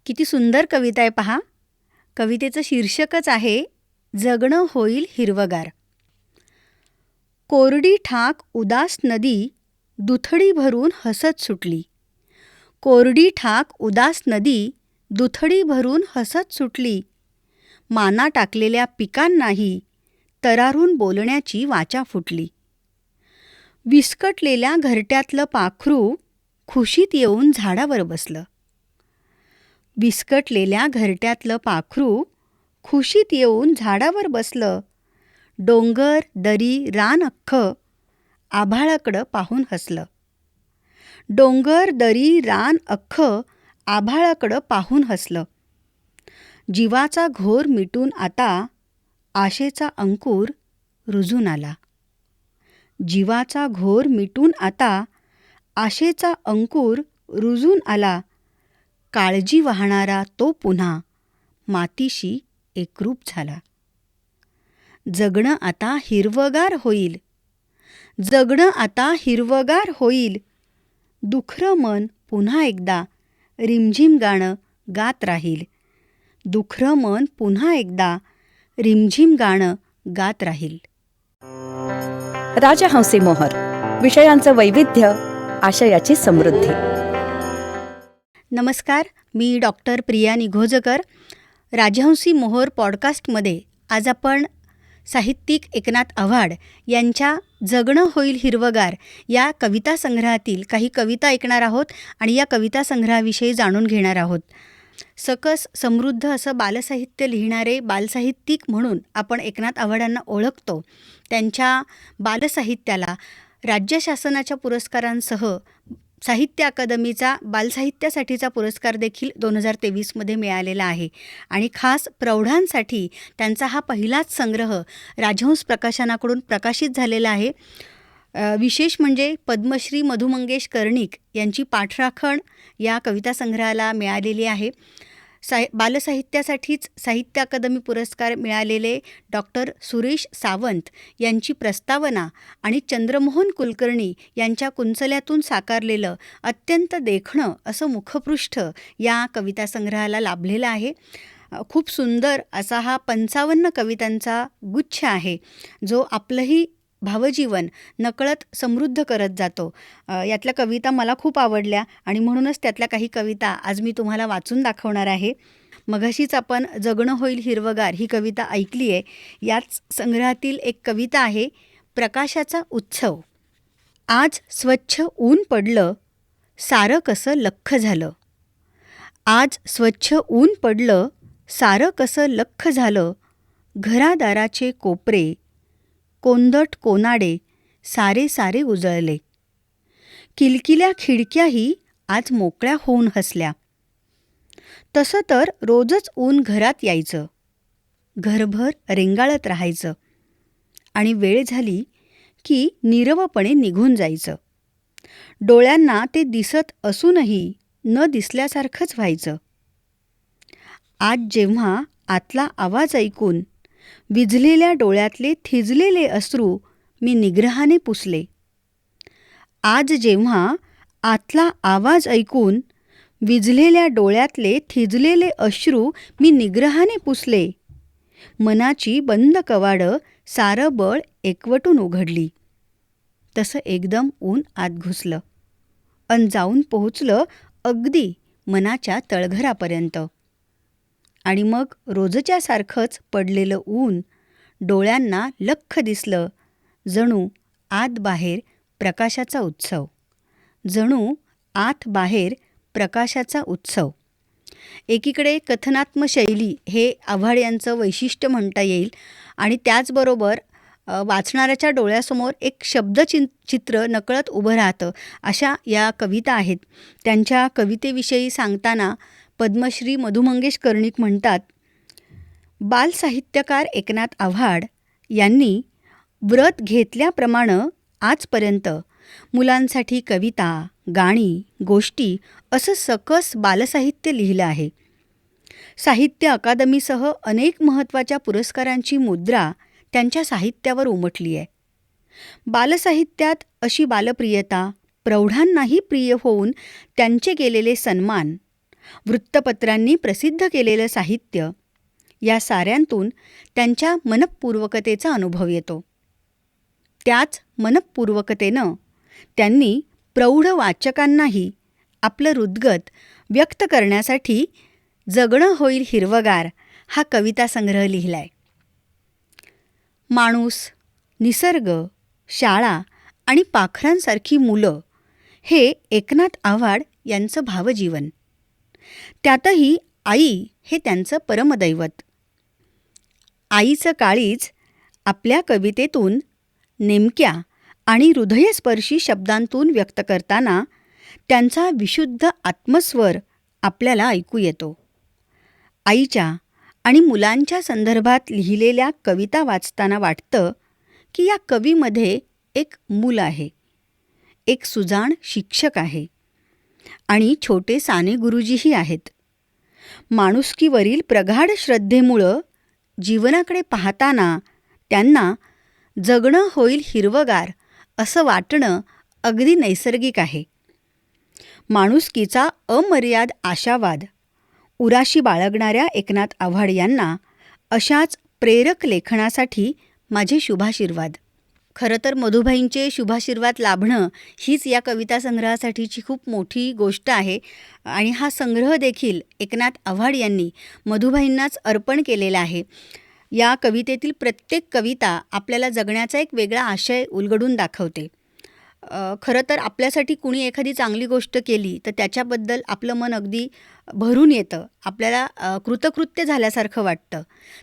किती सुंदर कविता आहे पहा. कवितेचं शीर्षकच आहे जगणं होईल हिरवगार. कोरडी ठाक उदास नदी दुथडी भरून हसत सुटली. कोरडी ठाक उदास नदी दुथडी भरून हसत सुटली. माना टाकलेल्या पिकांनाही तरारून बोलण्याची वाचा फुटली. विस्कटलेल्या घरट्यातलं पाखरू खुशीत येऊन झाडावर बसलं. विस्कटलेल्या घरट्यातलं पाखरू खुशीत येऊन झाडावर बसलं. डोंगर दरी रान अख्खं आभाळाकडं पाहून हसलं. डोंगर दरी रान अख्खं आभाळाकडं पाहून हसलं. जीवाचा घोर मिटून आता आशेचा अंकुर रुजून आला. जीवाचा घोर मिटून आता आशेचा अंकुर रुजून आला. काळजी वाहणारा तो पुन्हा मातीशी एकरूप झाला. जगणं आता हिरवगार होईल. जगणं आता हिरवगार होईल. दुखरं मन पुन्हा एकदा रिमझिम गाणं गात राहील. दुखरं मन पुन्हा एकदा रिमझिम गाणं गात राहील. राजहंसी मोहर, विषयांचं वैविध्य, आशयाची समृद्धी. नमस्कार, मी डॉक्टर प्रिया निघोजकर. राजहंसी मोहर पॉडकास्टमध्ये आज आपण साहित्यिक एकनाथ आव्हाड यांच्या जगणं होईल हिरवगार या कविता संग्रहातील काही कविता ऐकणार आहोत आणि या कविता संग्रहाविषयी जाणून घेणार आहोत. सकस समृद्ध असं बालसाहित्य लिहिणारे बालसाहित्यिक म्हणून आपण एकनाथ आव्हाडांना ओळखतो. त्यांच्या बालसाहित्याला राज्य शासनाच्या पुरस्कारांसह साहित्य अकादमीचा बालसाहित्यासाठीचा पुरस्कार देखील 2023मध्ये मिळालेला आहे. आणि खास प्रौढांसाठी त्यांचा हा पहिलाच संग्रह राजहंस प्रकाशनाकडून प्रकाशित झालेला आहे. विशेष म्हणजे पद्मश्री मधु मंगेश कर्णिक यांची पाठराखण या कविता संग्रहाला मिळालेली आहे. बालसाहित्यासाठीच साहित्य अकादमी पुरस्कार मिळालेले डॉक्टर सुरेश सावंत यांची प्रस्तावना आणि चंद्रमोहन कुलकर्णी यांच्या कुंचल्यातून साकारलेलं अत्यंत देखणं असं मुखपृष्ठ या कविता संग्रहाला लाभलेलं आहे. खूप सुंदर असा हा 55 कवितांचा गुच्छ आहे, जो आपलंही भावजीवन नकळत समृद्ध करत जातो. यातल्या कविता मला खूप आवडल्या आणि म्हणूनच त्यातल्या काही कविता आज मी तुम्हाला वाचून दाखवणार आहे. मघाशीच आपण जगणं होईल हिरवगार ही कविता ऐकली आहे. याच संग्रहातील एक कविता आहे प्रकाशाचा उत्सव. आज स्वच्छ ऊन पडलं, सारं कसं लख्ख झालं. आज स्वच्छ ऊन पडलं, सारं कसं लख्ख झालं. घरादाराचे कोपरे कोंदट कोनाडे सारे सारे उजळले. किलकिल्या खिडक्याही आज मोकळ्या होऊन हसल्या. तसं तर रोजच ऊन घरात यायचं, घरभर रेंगाळत राहायचं आणि वेळ झाली की नीरवपणे निघून जायचं. डोळ्यांना ते दिसत असूनही न दिसल्यासारखंच व्हायचं. आज जेव्हा आतला आवाज ऐकून विझलेल्या डोळ्यातले थिजलेले अश्रू मी निग्रहाने पुसले. आज जेव्हा आतला आवाज ऐकून विझलेल्या डोळ्यातले थिजलेले अश्रू मी निग्रहाने पुसले. मनाची बंद कवाडं सारं बळ एकवटून उघडली. तसं एकदम ऊन आत घुसलं अन जाऊन पोहोचलं अगदी मनाच्या तळघरापर्यंत. आणि मग रोजच्यासारखंच पडलेलं ऊन डोळ्यांना लख्ख दिसलं. जणू आत बाहेर प्रकाशाचा उत्सव. जणू आत बाहेर प्रकाशाचा उत्सव. एकीकडे कथनात्मक शैली हे आव्हाड यांचं वैशिष्ट्य म्हणता येईल आणि त्याचबरोबर वाचणाऱ्याच्या डोळ्यासमोर एक चित्र नकळत उभं राहतं. अशा या कविता आहेत. त्यांच्या कवितेविषयी सांगताना पद्मश्री मधु मंगेश कर्णिक म्हणतात, बालसाहित्यकार एकनाथ आव्हाड यांनी व्रत घेतल्याप्रमाणे आजपर्यंत मुलांसाठी कविता, गाणी, गोष्टी असं सकस बालसाहित्य लिहिलं आहे. साहित्य अकादमीसह अनेक महत्त्वाच्या पुरस्कारांची मुद्रा त्यांच्या साहित्यावर उमटली आहे. बालसाहित्यात अशी बालप्रियता, प्रौढांनाही प्रिय होऊन त्यांचे केलेले सन्मान वृत्तपत्रांनी प्रसिद्ध केलेलं साहित्य या साऱ्यांतून त्यांच्या मनःपूर्वकतेचा अनुभव येतो. त्याच मनःपूर्वकतेनं त्यांनी प्रौढ वाचकांनाही आपलं हृद्गत व्यक्त करण्यासाठी जगणं होईल हिरवगार हा कविता संग्रह लिहिलाय. माणूस, निसर्ग, शाळा आणि पाखरांसारखी मुलं हे एकनाथ आव्हाड यांचं भावजीवन. त्यातही आई हे त्यांचं परमदैवत. आईचं काळीज आपल्या कवितेतून नेमक्या आणि हृदयस्पर्शी शब्दांतून व्यक्त करताना त्यांचा विशुद्ध आत्मस्वर आपल्याला ऐकू येतो. आईच्या आणि मुलांच्या संदर्भात लिहिलेल्या कविता वाचताना वाटतं की या कवीमध्ये एक मूल आहे, एक सुजाण शिक्षक आहे आणि छोटे साने गुरुजीही आहेत. माणुसकीवरील प्रगाढ श्रद्धेमुळं जीवनाकडे पाहताना त्यांना जगणं होईल हिरवगार असं वाटणं अगदी नैसर्गिक आहे. माणुसकीचा अमर्याद आशावाद उराशी बाळगणाऱ्या एकनाथ आव्हाड यांना अशाच प्रेरक लेखनासाठी माझे शुभाशीर्वाद. खरं तर मधुभाईंचे शुभाशीर्वाद लाभणं हीच या कविता संग्रहासाठीची खूप मोठी गोष्ट आहे आणि हा संग्रह देखील एकनाथ आव्हाड यांनी मधुभाईंनाच अर्पण केलेला आहे. या कवितेतील प्रत्येक कविता आपल्याला जगण्याचा एक वेगळा आशय उलगडून दाखवते. खरं तर आपल्यासाठी कुणी एखादी चांगली गोष्ट केली तर त्याच्याबद्दल आपलं मन अगदी भरून येतं, आपल्याला कृतकृत्य झाल्यासारखं वाटतं.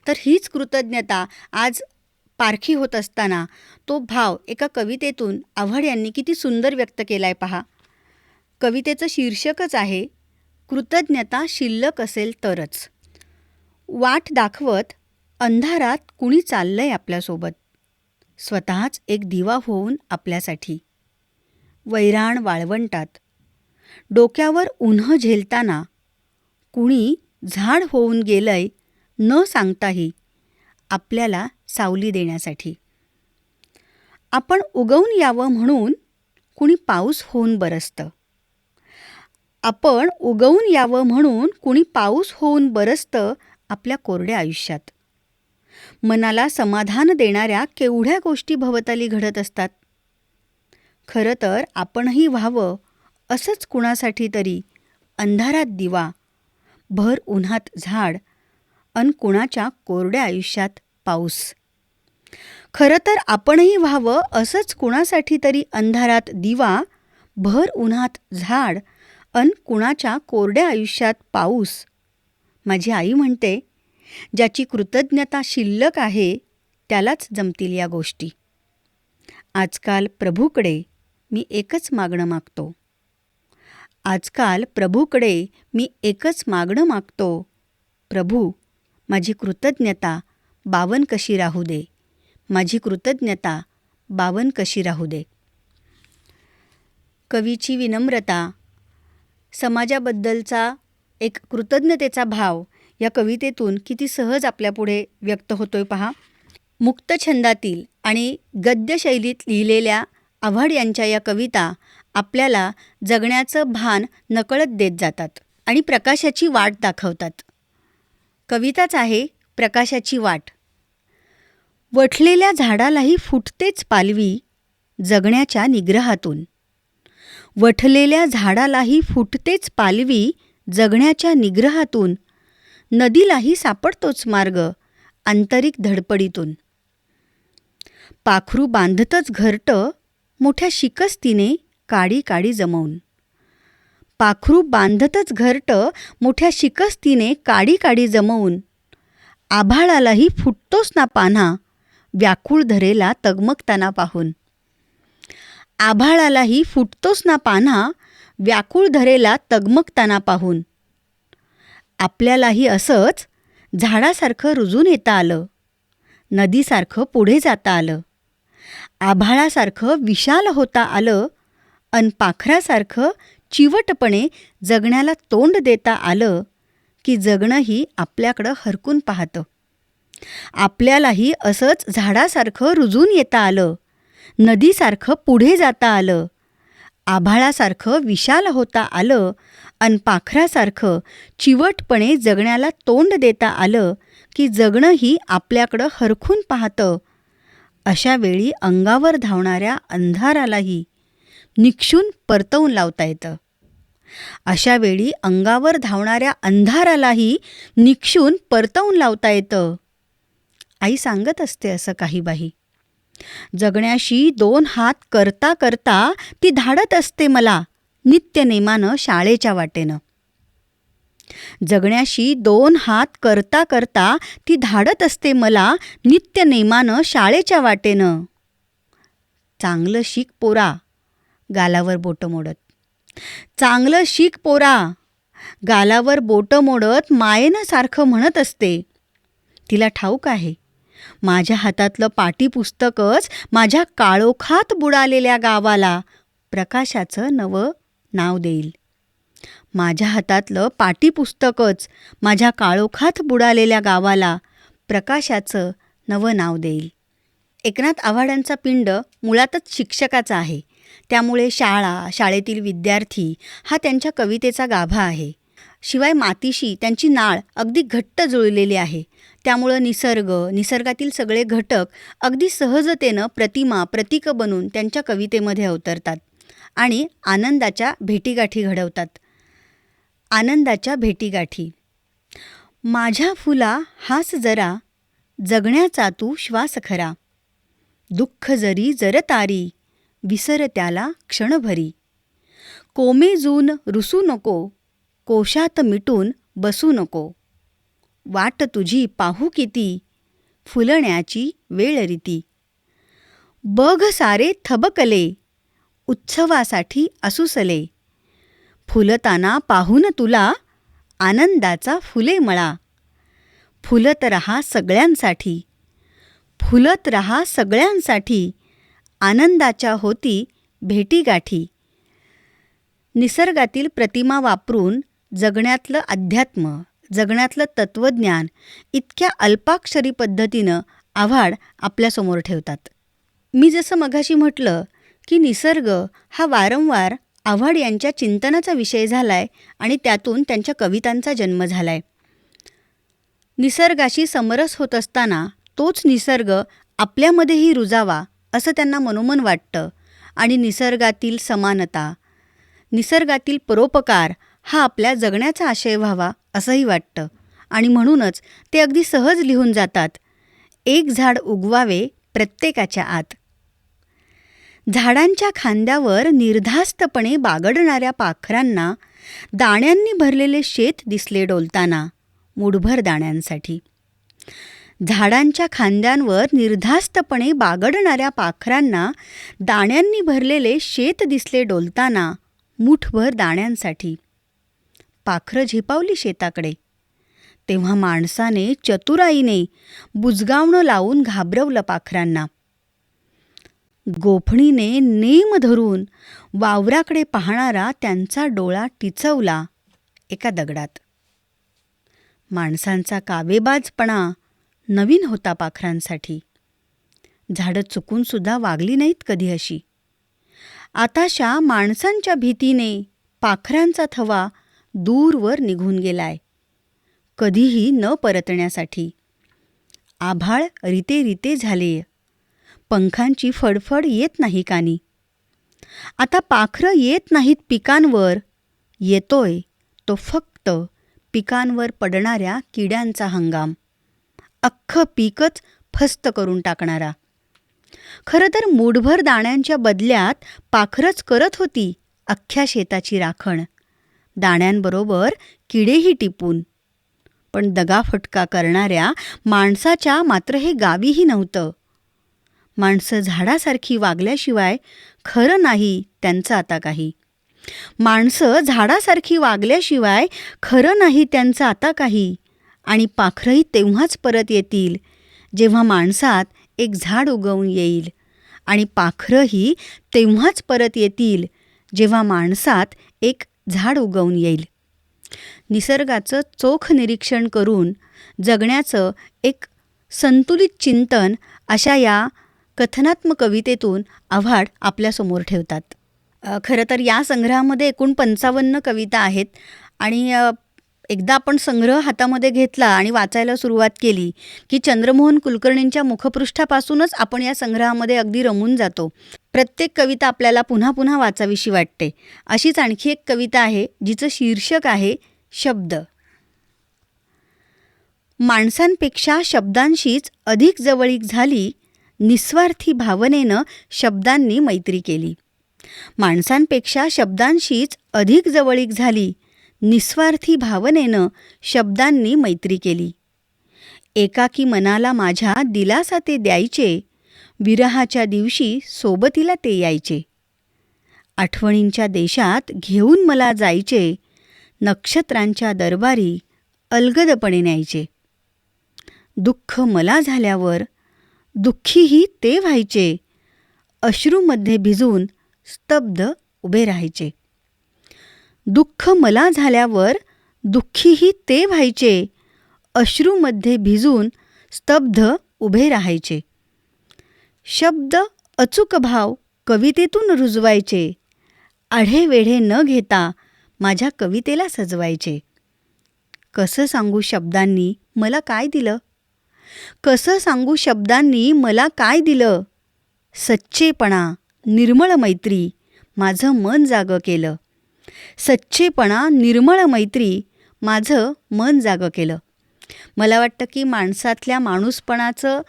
तर हीच कृतज्ञता आज पारखी होत असताना तो भाव एका कवितेतून आव्हाड यांनी किती सुंदर व्यक्त केला आहे पहा. कवितेचं शीर्षकच आहे कृतज्ञता शिल्लक असेल तरच. वाट दाखवत अंधारात कुणी चाललंय आपल्यासोबत, स्वतःच एक दिवा होऊन आपल्यासाठी. वैराण वाळवंटात डोक्यावर उन्हं झेलताना कुणी झाड होऊन गेलंय न सांगताही आपल्याला सावली देण्यासाठी. आपण उगवून यावं म्हणून कुणी पाऊस होऊन बरसतं. आपण उगवून यावं म्हणून कुणी पाऊस होऊन बरसतं आपल्या कोरड्या आयुष्यात. मनाला समाधान देणाऱ्या केवढ्या गोष्टी भवताली घडत असतात. खरं तर आपणही व्हावं असंच कुणासाठी तरी अंधारात दिवा, भर उन्हात झाड अन कुणाच्या कोरड्या आयुष्यात पाऊस. खरं तर आपणही व्हावं असंच कुणासाठी तरी अंधारात दिवा, भर उन्हात झाड अन कुणाच्या कोरड्या आयुष्यात पाऊस. माझी आई म्हणते, ज्याची कृतज्ञता शिल्लक आहे त्यालाच जमतील या गोष्टी. आजकाल प्रभूकडे मी एकच मागणं मागतो. आजकाल प्रभूकडे मी एकच मागणं मागतो. प्रभू, माझी कृतज्ञता बावन कशी राहू दे. माझी कृतज्ञता बावन कशी राहू दे. कवीची विनम्रता, समाजाबद्दलचा एक कृतज्ञतेचा भाव या कवितेतून किती सहज आपल्यापुढे व्यक्त होतोय पहा. मुक्तछंदातील आणि गद्यशैलीत लिहिलेल्या आव्हाड यांच्या या कविता आपल्याला जगण्याचं भान नकळत देत जातात आणि प्रकाशाची वाट दाखवतात. कविताच आहे प्रकाशाची वाट. वठलेल्या झाडालाही फुटतेच पालवी जगण्याच्या निग्रहातून. वठलेल्या झाडालाही फुटतेच पालवी जगण्याच्या निग्रहातून. नदीलाही सापडतोच मार्ग आंतरिक धडपडीतून. पाखरू बांधतच घरटं मोठ्या शिकस्तीने काडी काडी जमवून. पाखरू बांधतच घरटं मोठ्या शिकस्तीने काडी काडी जमवून. आभाळालाही फुटतोच ना पान्हा व्याकुळ धरेला तगमगताना पाहून. आभाळालाही फुटतोच ना पान्हा व्याकुळ धरेला तगमगताना पाहून. आपल्यालाही असंच झाडासारखं रुजून येता आलं, नदीसारखं पुढे जाता आलं, आभाळासारखं विशाल होता आलं अन पाखरासारखं चिवटपणे जगण्याला तोंड देता आलं की जगणंही आपल्याकडं हरकून पाहतं. आपल्यालाही असंच झाडासारखं रुजून येता आलं, नदीसारखं पुढे जाता आलं, आभाळासारखं विशाल होता आलं अन पाखरासारखं चिवटपणे जगण्याला तोंड देता आलं की जगणंही आपल्याकडं हरखून पाहतं. अशा वेळी अंगावर धावणाऱ्या अंधारालाही निक्षून परतवून लावता येतं. अशा वेळी अंगावर धावणाऱ्या अंधारालाही निक्षून परतवून लावता येतं. आई सांगत असते असं काही बाही. जगण्याशी 2 हात करता करता ती धाडत असते मला नित्यनेमानं शाळेच्या वाटेनं. जगण्याशी 2 हात करता करता ती धाडत असते मला नित्यनेमानं शाळेच्या वाटेनं. चांगलं शिक पोरा, गालावर बोटं मोडत. चांगलं शिक पोरा, गालावर बोटं मोडत मायेनं सारखं म्हणत असते. तिला ठाऊक आहे, माझ्या हातातलं पाटीपुस्तकच माझ्या काळोखात बुडालेल्या गावाला प्रकाशाचं नवं नाव देईल. माझ्या हातातलं पाटीपुस्तकच माझ्या काळोखात बुडालेल्या गावाला प्रकाशाचं नवं नाव देईल. एकनाथ आव्हाडांचा पिंड मुळातच शिक्षकाचा आहे. त्यामुळे शाळा, शाळेतील विद्यार्थी हा त्यांच्या कवितेचा गाभा आहे. शिवाय मातीशी त्यांची नाळ अगदी घट्ट जुळलेली आहे. त्यामुळं निसर्ग, निसर्गातील सगळे घटक अगदी सहजतेनं प्रतिमा, प्रतीकं बनून त्यांच्या कवितेमध्ये अवतरतात आणि आनंदाच्या भेटीगाठी घडवतात. आनंदाच्या भेटीगाठी. माझ्या फुला हास जरा, जगण्याचा तू श्वास खरा. दुःख जरी जरतारी, विसर त्याला क्षणभरी. कोमेजून रुसू नको, कोशात मिटून बसू नको. वाट तुझी पाहू किती, फुलण्याची वेळ रीती. बघ सारे थबकले, उत्सवासाठी असुसले. फुलताना पाहून तुला, आनंदाचा फुले मळा. फुलत रहा सगळ्यांसाठी, फुलत रहा सगळ्यांसाठी. आनंदाच्या होती भेटीगाठी. निसर्गातील प्रतिमा वापरून जगण्यातलं अध्यात्म, जगण्यातलं तत्त्वज्ञान इतक्या अल्पाक्षरी पद्धतीनं आव्हाड आपल्यासमोर ठेवतात. मी जसं मघाशी म्हटलं की निसर्ग हा वारंवार आव्हाड यांच्या चिंतनाचा विषय झालाय आणि त्यातून त्यांच्या कवितांचा जन्म झालाय. निसर्गाशी समरस होत असताना तोच निसर्ग आपल्यामध्येही रुजावा असं त्यांना मनोमन वाटतं आणि निसर्गातील समानता, निसर्गातील परोपकार हा आपल्या जगण्याचा आशय व्हावा असंही वाटतं. आणि म्हणूनच ते अगदी सहज लिहून जातात. एक झाड उगवावे प्रत्येकाच्या आत. झाडांच्या खांद्यावर निर्धास्तपणे बागडणाऱ्या पाखरांना दाण्यांनी भरलेले शेत दिसले डोलताना, मुठभर दाण्यांसाठी. झाडांच्या खांद्यांवर निर्धास्तपणे बागडणाऱ्या पाखरांना दाण्यांनी भरलेले शेत दिसले डोलताना, मुठभर दाण्यांसाठी. पाखरं झेपावली शेताकडे, तेव्हा माणसाने चतुराईने बुजगावणं लावून घाबरवलं पाखरांना. गोफणीने नेम धरून वावराकडे पाहणारा त्यांचा डोळा टिचवला एका दगडात. माणसांचा कावेबाजपणा नवीन होता पाखरांसाठी. झाडं चुकूनसुद्धा वागली नाहीत कधी अशी. आताशा माणसांच्या भीतीने पाखरांचा थवा दूरवर निघून गेलाय, कधीही न परतण्यासाठी. आभाळ रिते रिते झाले, पंखांची फडफड येत नाही कानी. आता पाखरं येत नाहीत पिकांवर, येतोय तो फक्त पिकांवर पडणाऱ्या किड्यांचा हंगाम, अख्खं पीकच फस्त करून टाकणारा. खरं तर मूठभर दाण्यांच्या बदल्यात पाखरच करत होती अख्ख्या शेताची राखण, दाण्यांबरोबर किडेही टिपून. पण दगाफटका करणाऱ्या माणसाच्या मात्र हे गावीही नव्हतं. माणसं झाडासारखी वागल्याशिवाय खरं नाही त्यांचं आता काही. माणसं झाडासारखी वागल्याशिवाय खरं नाही त्यांचं आता काही. आणि पाखरंही तेव्हाच परत येतील जेव्हा माणसात एक झाड उगवून येईल. आणि पाखरंही तेव्हाच परत येतील जेव्हा माणसात एक झाड उगवून येईल. निसर्गाचं चोख निरीक्षण करून जगण्याचं एक संतुलित चिंतन अशा या कथनात्मक कवितेतून आव्हाड आपल्यासमोर ठेवतात. खरं तर या संग्रहामध्ये एकूण 55 कविता आहेत आणि एकदा आपण संग्रह हातामध्ये घेतला आणि वाचायला सुरुवात केली की चंद्रमोहन कुलकर्णींच्या मुखपृष्ठापासूनच आपण या संग्रहामध्ये अगदी रमून जातो. प्रत्येक कविता आपल्याला पुन्हा पुन्हा वाचावीशी वाटते. अशीच आणखी एक कविता आहे जिचं शीर्षक आहे शब्द. माणसांपेक्षा शब्दांशीच अधिक जवळीक झाली, निस्वार्थी भावनेनं शब्दांनी मैत्री केली. माणसांपेक्षा शब्दांशीच अधिक जवळीक झाली, निस्वार्थी भावनेनं शब्दांनी मैत्री केली. एकाकी मनाला माझ्या दिलासा ते द्यायचे, विरहाच्या दिवशी सोबतीला ते यायचे. आठवणींच्या देशात घेऊन मला जायचे, नक्षत्रांच्या दरबारी अलगदपणे न्यायचे. दुःख मला झाल्यावर दुःखीही ते व्हायचे, अश्रूमध्ये भिजून स्तब्ध उभे राहायचे. दुःख मला झाल्यावर दुःखीही ते व्हायचे, अश्रूमध्ये भिजून स्तब्ध उभे राहायचे. शब्द अचूक भाव कवितेतून रुजवायचे, आढेवेढे न घेता माझ्या कवितेला सजवायचे. कसं सांगू शब्दांनी मला काय दिलं, कसं सांगू शब्दांनी मला काय दिलं. सच्चेपणा निर्मळ मैत्री माझं मन जागं केलं. सच्चेपणा निर्मळ मैत्री माझं मन जागं केलं. मला वाटतं की माणसातल्या माणूसपणाचं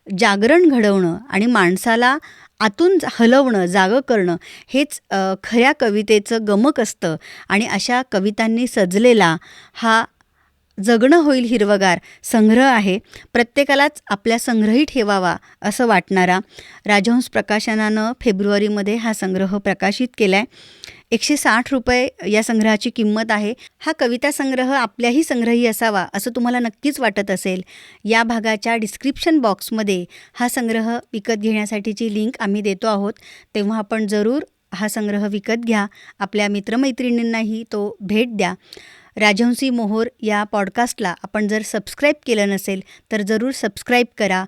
जागरण घडवणं आणि माणसाला आतून हलवणं, जागं करणं हेच खऱ्या कवितेचं गमक असतं. आणि अशा कवितांनी सजलेला हा जगणं होईल हिरवगार संग्रह आहे. प्रत्येकालाच आपल्या संग्रही ठेवावा असं वाटणारा राजहंस प्रकाशनानं फेब्रुवारीमध्ये हा संग्रह प्रकाशित केला आहे. 160 रुपये या संग्रहाची किंमत आहे. हा कविता संग्रह आपल्याही संग्रही असावा असं तुम्हाला नक्कीच वाटत असेल. या भागाच्या डिस्क्रिप्शन बॉक्समध्ये हा संग्रह विकत घेण्यासाठीची लिंक आम्ही देतो आहोत. तेव्हा आपण जरूर हा संग्रह विकत घ्या. आपल्या मित्रमैत्रिणींनाही तो भेट द्या. राजहंसी मोहोर या पॉडकास्टला आपण जर सबस्क्राईब केलं नसेल तर जरूर सबस्क्राईब करा,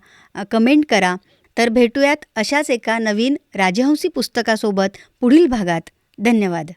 कमेंट करा. तर भेटूयात अशाच एका नवीन राजहंसी पुस्तकासोबत पुढील भागात. धन्यवाद.